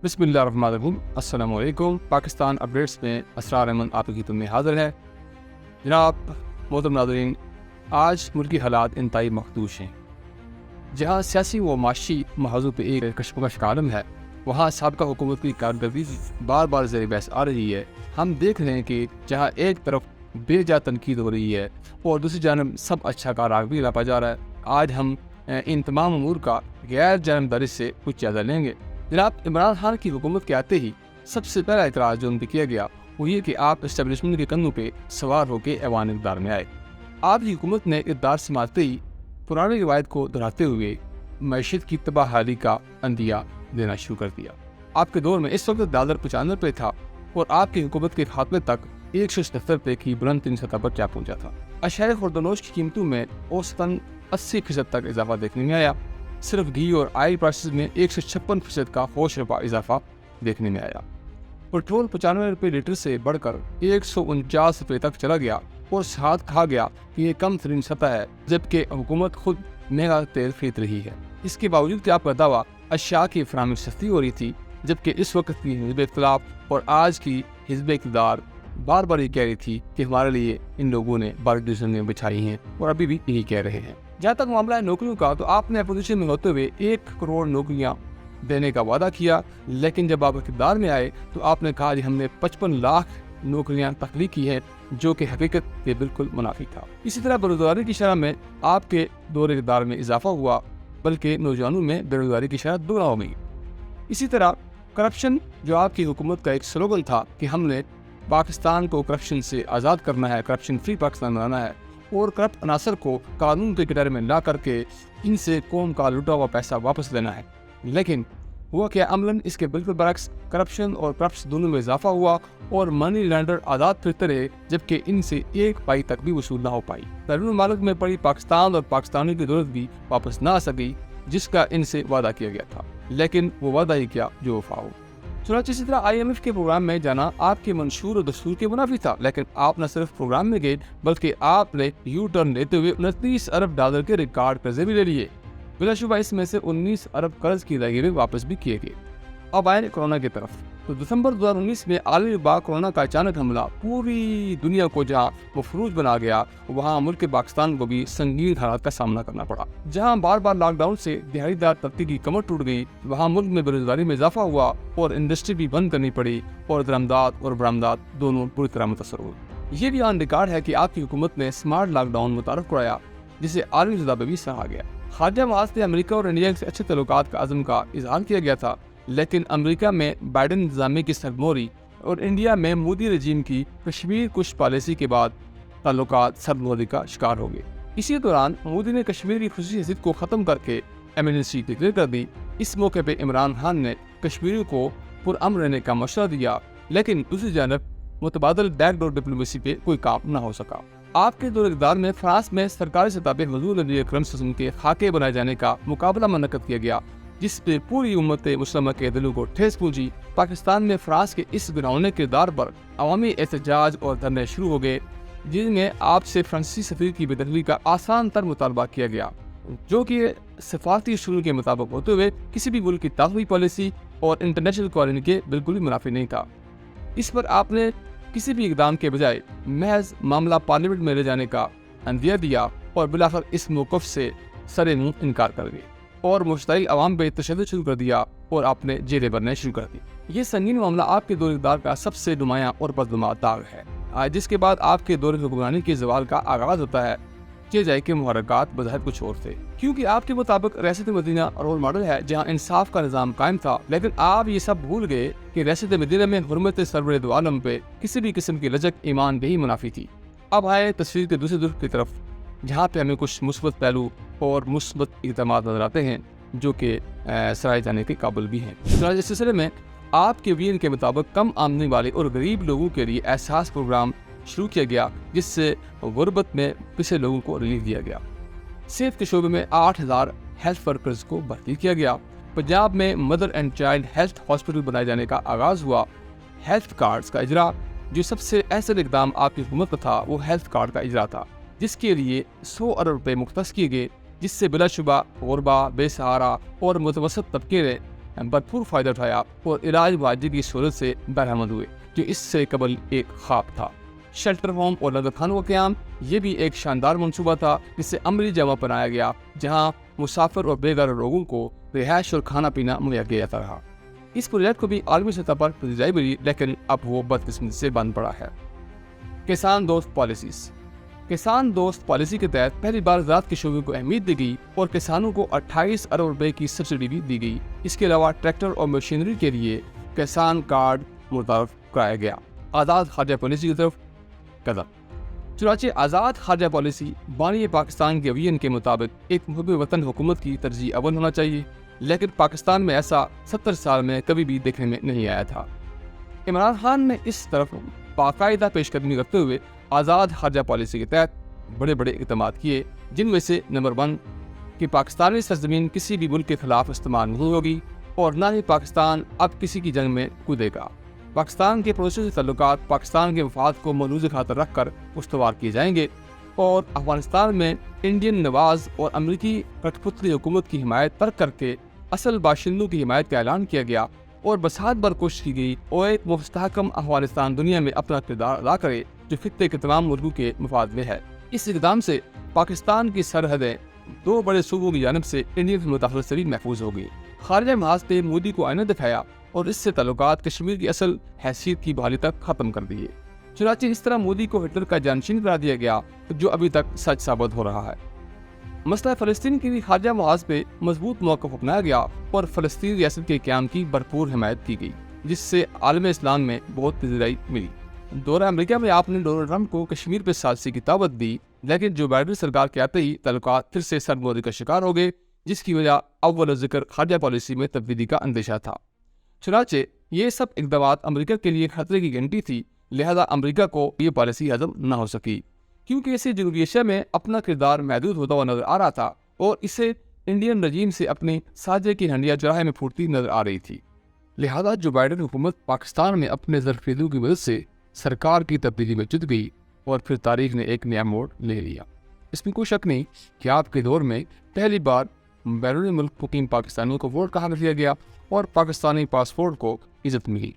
بسم اللہ الرحمن الرحیم۔ السلام علیکم۔ پاکستان اپڈیٹس میں اسرار احمد آپ کی خدمت میں حاضر ہے۔ جناب محترم ناظرین، آج ملکی حالات انتہائی مخدوش ہیں۔ جہاں سیاسی و معاشی محاذوں پہ ایک کشمکش کا عالم ہے، وہاں سابقہ حکومت کی کارکردگی بار بار زیر بحث آ رہی ہے۔ ہم دیکھ رہے ہیں کہ جہاں ایک طرف بے جا تنقید ہو رہی ہے اور دوسری جانب سب اچھا کار بھی لاپا جا رہا ہے، آج ہم ان تمام امور کا غیر جانبداری سے کچھ جائزہ لیں گے۔ جناب عمران خان کی حکومت کے آتے ہی سب سے پہلا اعتراض جو ان پہ کیا گیا وہ یہ کہ آپ اسٹیبلشمنٹ کے کندھوں پہ سوار ہو کے ایوان اقتدار میں آئے۔ آپ کی حکومت نے اقتدار سنبھالتے ہی پرانی روایت کو دہراتے ہوئے معیشت کی تباہ حالی کا عندیہ دینا شروع کر دیا۔ آپ کے دور میں اس وقت ڈالر 95 پہ تھا اور آپ کی حکومت کے خاتمے تک 177 پہ کی بلند ترین سطح پر جا پہنچا تھا۔ اشیاء خوردونوش کی قیمتوں میں اوسطاً 80% تک اضافہ دیکھنے میں آیا۔ صرف گھی اور آئل پرائسز میں 156% کا ہوش رفع اضافہ دیکھنے میں آیا۔ پٹرول 95 روپے لیٹر سے بڑھ کر 149 روپے تک چلا گیا اور ساتھ کہا گیا کہ یہ کم ترین سطح ہے، جبکہ حکومت خود مہنگا تیل خرید رہی ہے۔ اس کے باوجود کہ آپ کا دعویٰ اشیاء کی فراہمی سستی ہو رہی تھی، جبکہ اس وقت کی حزب اختلاف اور آج کی حزب اقتدار بار بار یہ کہہ رہی تھی کہ ہمارے لیے ان لوگوں نے بارک زمینیں بچھائی ہیں اور ابھی بھی یہی کہہ رہے ہیں۔ جہاں تک معاملہ ہے نوکریوں کا، تو آپ نے اپوزیشن میں ہوتے ہوئے 1 کروڑ نوکریاں دینے کا وعدہ کیا، لیکن جب آپ اقتدار میں آئے تو آپ نے کہا کہ ہم نے 55 لاکھ نوکریاں تخلیق کی ہیں، جو کہ حقیقت کے بالکل منافی تھا۔ اسی طرح بےروزگاری کی شرح میں آپ کے دور اقتدار میں اضافہ ہوا، بلکہ نوجوانوں میں بےروزگاری کی شرح دوگنا ہو گئی۔ اسی طرح کرپشن، جو آپ کی حکومت کا ایک سلوگن تھا کہ ہم نے پاکستان کو کرپشن سے آزاد کرنا ہے، کرپشن فری پاکستان بنانا ہے اور کرپٹ عناصر کو قانون کے کٹہرے میں لا کر کے ان سے قوم کا لوٹا ہوا پیسہ واپس لینا ہے، لیکن ہوا کیا عملاً اس کے بالکل برعکس، کرپشن اور کرپٹس دونوں میں اضافہ ہوا اور منی لینڈر آزاد پھرتے رہے، جبکہ ان سے 1 پائی تک بھی وصول نہ ہو پائی۔ بیرون ملک میں پڑی پاکستان اور پاکستانیوں کی دولت بھی واپس نہ آ سکی، جس کا ان سے وعدہ کیا گیا تھا، لیکن وہ وعدہ ہی کیا جو وفا ہو۔ چنانچہ اسی طرح IMF کے پروگرام میں جانا آپ کے منشور اور دستور کے منافی تھا، لیکن آپ نہ صرف پروگرام میں گئے بلکہ آپ نے یو ٹرن لیتے ہوئے 29 ارب ڈالر کے ریکارڈ قرضے بھی لے لیے۔ بلا شبہ اس میں سے 19 ارب قرض کی ادائیگی واپس بھی کیے گئے۔ اب آئے کورونا کی طرف، تو دسمبر 2019 میں عالمی وبا کورونا کا اچانک حملہ پوری دنیا کو جہاں مفروض بنا گیا، وہاں ملک پاکستان کو بھی سنگین حالات کا سامنا کرنا پڑا۔ جہاں بار بار لاک ڈاؤن سے دہائی دار طبقے کی کمر ٹوٹ گئی، وہاں ملک میں بےروزگاری میں اضافہ ہوا اور انڈسٹری بھی بند کرنی پڑی اور درآمدات اور برآمدات دونوں پوری طرح متاثر ہوئے۔ یہ بھی آن ریکارڈ ہے کہ آپ کی حکومت نے اسمارٹ لاک ڈاؤن متعارف کرایا، جسے عالمی سطح پہ بھی سراہا گیا۔ خارجہ معاذ سے امریکہ اور انڈیا سے اچھے تعلقات کا عزم کا اظہار کیا گیا تھا، لیکن امریکہ میں بائیڈن انتظامیہ کی سرموری اور انڈیا میں مودی رجیم کی کشمیر کش پالیسی کے بعد تعلقات سرموری کا شکار ہو گئے۔ اسی دوران مودی نے کشمیر کی خصوصی حیثیت کو ختم کر کے ایمرجنسی ڈکلیئر کر دی۔ اس موقع پہ عمران خان نے کشمیریوں کو پرامن رہنے کا مشورہ دیا، لیکن دوسری جانب متبادل بیک ڈور ڈپلومیسی پہ کوئی کام نہ ہو سکا۔ آپ کے دور اقتدار میں فرانس میں سرکاری سطح پہ حضور نبی اکرم صلی اللہ علیہ وسلم کے خاکے بنائے جانے کا مقابلہ منعقد کیا گیا، جس پہ پوری امت مسلمہ کے دلوں کو ٹھیس پہنچی۔ پاکستان میں فرانس کے اس گراؤنے کردار پر عوامی احتجاج اور دھرنے شروع ہو گئے، جن میں آپ سے فرانسیسی سفیر کی بے دخلی کا آسان تر مطالبہ کیا گیا، جو کہ سفارتی اصول کے مطابق ہوتے ہوئے کسی بھی ملک کی داخلی پالیسی اور انٹرنیشنل قوانین کے بالکل بھی منافی نہیں تھا۔ اس پر آپ نے کسی بھی اقدام کے بجائے محض معاملہ پارلیمنٹ میں لے جانے کا عندیہ دیا اور بالآخر اس موقف سے سرے منہ انکار کر گئے اور مشتعل عوام پہ تشدد شروع کر دیا اور آپ نے جیلیں بھرنے شروع کر دی۔ یہ سنگین معاملہ آپ کے دور اقتدار کا سب سے نمایاں اور بدنما داغ ہے، جس کے بعد آپ کے دور حکمرانی کے زوال کا آغاز ہوتا ہے۔ کیا جائے کہ محرکات بظاہر کچھ اور تھے، کیونکہ آپ کے مطابق ریاست مدینہ رول ماڈل ہے جہاں انصاف کا نظام قائم تھا، لیکن آپ یہ سب بھول گئے کہ ریاست مدینہ میں حرمت سرور دو عالم پہ کسی بھی قسم کی لچک ایمان بھی منافی تھی۔ اب آئے تصویر کے دوسرے رخ کی طرف، جہاں پہ ہمیں کچھ مثبت پہلو اور مثبت اقدامات نظر آتے ہیں جو کہ سرائے جانے کے قابل بھی ہیں۔ اس سلسلے میں آپ کے ویژن کے مطابق کم آمدنی والے اور غریب لوگوں کے لیے احساس پروگرام شروع کیا گیا، جس سے غربت میں پسے لوگوں کو ریلیف دیا گیا۔ صحت کے شعبے میں 8000 ہیلتھ ورکرز کو بھرتی کیا گیا۔ پنجاب میں mother and child health hospital بنائے جانے کا آغاز ہوا۔ ہیلتھ کارڈز کا اجرا، جو سب سے احسن اقدام آپ کی حکومت کا تھا، وہ ہیلتھ کارڈ کا اجرا تھا، جس کے لیے 100 ارب روپے مختص کیے گئے، جس سے بلا شبہ غربا، بے سہارا اور متوسط طبقے نے भरपूर फ़ायदा उठाया और इलाज वाजिब की सूरत से बरहमद हुए, जो इससे कबल एक ख्वाब था। शेल्टर होम और लंगर खानों का क़याम ये भी एक शानदार मनसूबा था, जिससे अमली जगह बनाया गया जहाँ मुसाफिर और बेघर लोगों को रिहाइश और खाना पीना मुहैया किया जाता रहा। इस प्रोजेक्ट को भी आलमी सतह पर तवज्जो मिली, लेकिन अब वो बदकिस्मती से बंद पड़ा है। किसान दोस्त पॉलिसीज़। किसान दोस्त पॉलिसी के तहत पहली बार ज़राअत के शोबे को अहमियत दी गई और किसानों को 28 अरब रुपए की सब्सिडी भी दी गई। इसके अलावा ट्रैक्टर और मशीनरी के लिए किसान कार्ड मुतारफ कराया गया। आज़ाद खारजा पॉलिसी की तरफ कदम। चुनांचे आज़ाद खारजा पॉलिसी बानी पाकिस्तान के विजन के मुताबिक एक मुहब्बे वतन हुकूमत की तरजीह अव्वल होना चाहिए, लेकिन पाकिस्तान में ऐसा 70 साल में कभी भी देखने में नहीं आया था। इमरान खान ने इस तरफ बाकायदा पेशकदमी करते हुए आज़ाद खारजा पॉलिसी के तहत बड़े बड़े इक़दाम किए, जिनमें से नंबर 1 कि पाकिस्तानी सरजमीन किसी भी मुल्क के खिलाफ इस्तेमाल नहीं होगी और न ही पाकिस्तान अब किसी की जंग में कूदेगा। पाकिस्तान के पड़ोसियों से ताल्लुकात पाकिस्तान के मफाद को मलूज़ खातर रख कर उस्तवार किए जाएंगे और अफगानिस्तान में इंडियन नवाज और अमरीकी कठपुतली हुकूमत की हिमायत तर्क करके असल बाशिंदों की हिमायत का ऐलान किया गया और बसात भर कोशिश की गई और एक मुस्तहकम अफगानिस्तान दुनिया में अपना किरदार अदा करे, जो खित्ते के तमाम मुल्कों के मफाद में है। इस इक़दाम से पाकिस्तान की सरहदें 2 बड़े सूबों की जानिब से इंडियन मुताफिर महफूज हो गई। खारजा महाज ने मोदी को आईना दिखाया और इससे ताल्लुकात कश्मीर की असल हैसियत की बहाली तक ख़त्म कर दिए। चुनांचे इस तरह मोदी को हिटलर का जानशीन करार दिया गया, जो अभी तक सच साबित हो रहा है। मसला फ़लस्तीन की भी खारजा महाज पे मजबूत मौक़िफ़ अपनाया गया और फ़लस्तीन रियासत के क़याम की भरपूर हिमायत की गई, जिससे आलम इस्लाम में बहुत पजीराई मिली। दौरा अमेरिका में आपने डोनाल्ड ट्रंप को कश्मीर पर साज़िश की दावत दी, लेकिन जो बाइडेन सरकार के आते ही ताल्लुकात फिर से सरमोदी का शिकार हो गए, जिसकी वजह अव्वल ज़िक्र खारजा पॉलिसी में तब्दीली का अंदेशा था। चुनांचे ये सब इक़दाम अमेरिका के लिए खतरे की घंटी थी, लिहाजा अमेरिका को ये पॉलिसी हज़म न हो सकी, क्योंकि इसे जनूबी एशिया में अपना किरदार महदूद होता हुआ नजर आ रहा था और इसे इंडियन रजीम से अपनी साझे की हंडिया चौराहे में फूटती नजर आ रही थी। लिहाजा जो बाइडेन हुकूमत पाकिस्तान में अपने ज़रफ़ेदू की मदद से सरकार की तब्दीली में जुट गई और फिर तारीख ने एक नया मोड़ ले लिया। इसमें कोई शक नहीं कि आपके दौर में पहली बार बैरून मुल्क मुकीम पाकिस्तानियों को वोट का हक दिया गया और पाकिस्तानी पासपोर्ट को इज़्ज़त मिली,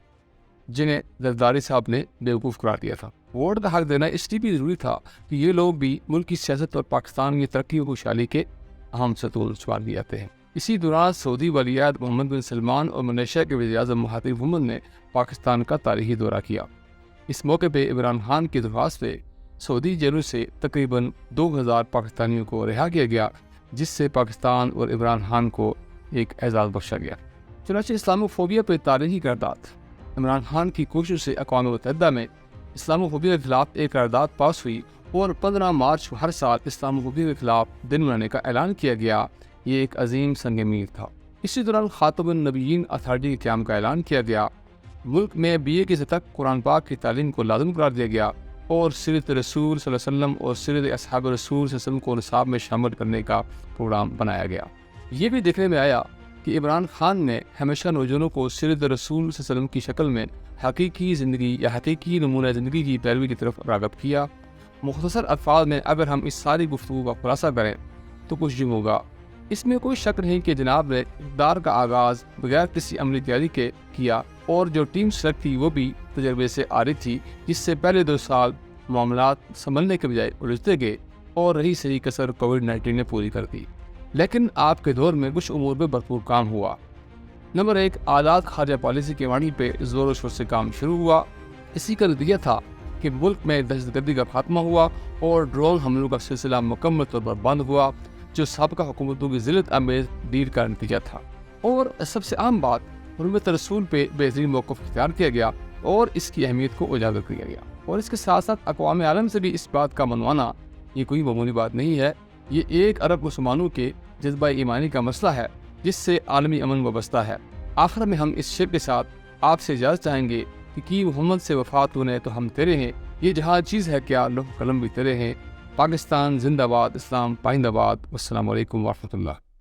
जिन्हें जरदारी साहब ने बेवकूफ़ करार दिया था। वोट का हक देना इसलिए भी ज़रूरी था कि ये लोग भी मुल्क की सियासत और पाकिस्तान की तरक्की और खुशहाली के अहम सतून शुमार किए जाते हैं। इसी दौरान सऊदी वलीअहद मोहम्मद बिन सलमान और मलेशिया के वज़ीर-ए-आज़म महातिर मोहम्मद ने पाकिस्तान का तारीखी दौरा किया। इस मौके पर इमरान खान की दरख्वास्त पे सऊदी जेलों से तकरीबन 2000 पाकिस्तानियों को रिहा किया गया, जिससे पाकिस्तान और इमरान खान को एक एजाज़ बख्शा गया। चुनांचे इस्लामोफोबिया पर तारीखी करारदाद। इमरान खान की कोशिश से अक़वाम मुत्तहिदा में इस्लामोफोबिया के खिलाफ एक करारदाद पास हुई और 15 मार्च हर साल इस्लामोफोबिया के खिलाफ दिन मनाने का ऐलान किया गया। ये एक अजीम संग मील था। इसी दौरान खातमुन नबीयीन अथॉरिटी के क़याम का ऐलान किया गया। मुल्क में BA की सतह कुरान पाक की तालीम को लाज़िम करार दिया गया और सीरत रसूल सल्लल्लाहु अलैहि वसल्लम और सीरत असहाब रसूल सल्लल्लाहु अलैहि वसल्लम को निसाब में शामिल करने का प्रोग्राम बनाया गया। ये भी देखने में आया कि इमरान खान ने हमेशा नौजवानों को सीरत रसूल सल्लल्लाहु अलैहि वसल्लम की शक्ल में हकीकी ज़िंदगी या हकीकी नमूना ज़िंदगी की पैरवी की तरफ राग़िब किया। मुख्तसर अल्फाज में अगर हम इस सारी गुफ्तगू का खुलासा करें तो कुछ यूँ होगा। इसमें कोई शक नहीं कि जनाब ने इक़्तिदार का आगाज़ बगैर किसी अमली तैयारी के किया और जो टीम सेलेक्ट थी वो भी तजर्बे से आ रही थी, जिससे पहले 2 साल मामलात संभलने के बजाय उलझते गए और रही सही कसर कोविड-19 ने पूरी कर दी। लेकिन आपके दौर में कुछ उमूर में भरपूर काम हुआ। नंबर 1, आज़ाद खारजा पॉलिसी के वाणी पे ज़ोर शोर से काम शुरू हुआ। इसी का नतीजा था कि मुल्क में दहशतगर्दी का खात्मा हुआ और ड्रोन हमलों का सिलसिला मुकम्मल तौर पर बंद हुआ, जो साबिक़ा हुकूमतों की ज़िल्लत आमेज़ डील का नतीजा था। और सबसे अहम बात, हुर्मत रसूल पे बेहतरीन मौक़िफ़ इख्तियार किया गया और इसकी अहमियत को उजागर किया गया। और इसके साथ साथ अक़वाम आलम से भी इस बात का मनवाना ये कोई मामूली बात नहीं है। ये 1 अरब मुसलमानों के जज्बा ईमानी का मसला है, जिससे आलमी अमन वाबस्ता है। आखिर में हम इस शेर के साथ आपसे इजाज़त चाहेंगे कि मोहम्मद से वफ़ात होने तो हम तेरे हैं, ये जहाँ चीज़ है क्या लौह कलम भी तेरे हैं। पाकिस्तान जिंदाबाद, इस्लाम पाइंदाबाद। अस्सलामु अलैकुम व रहमतुल्लाह।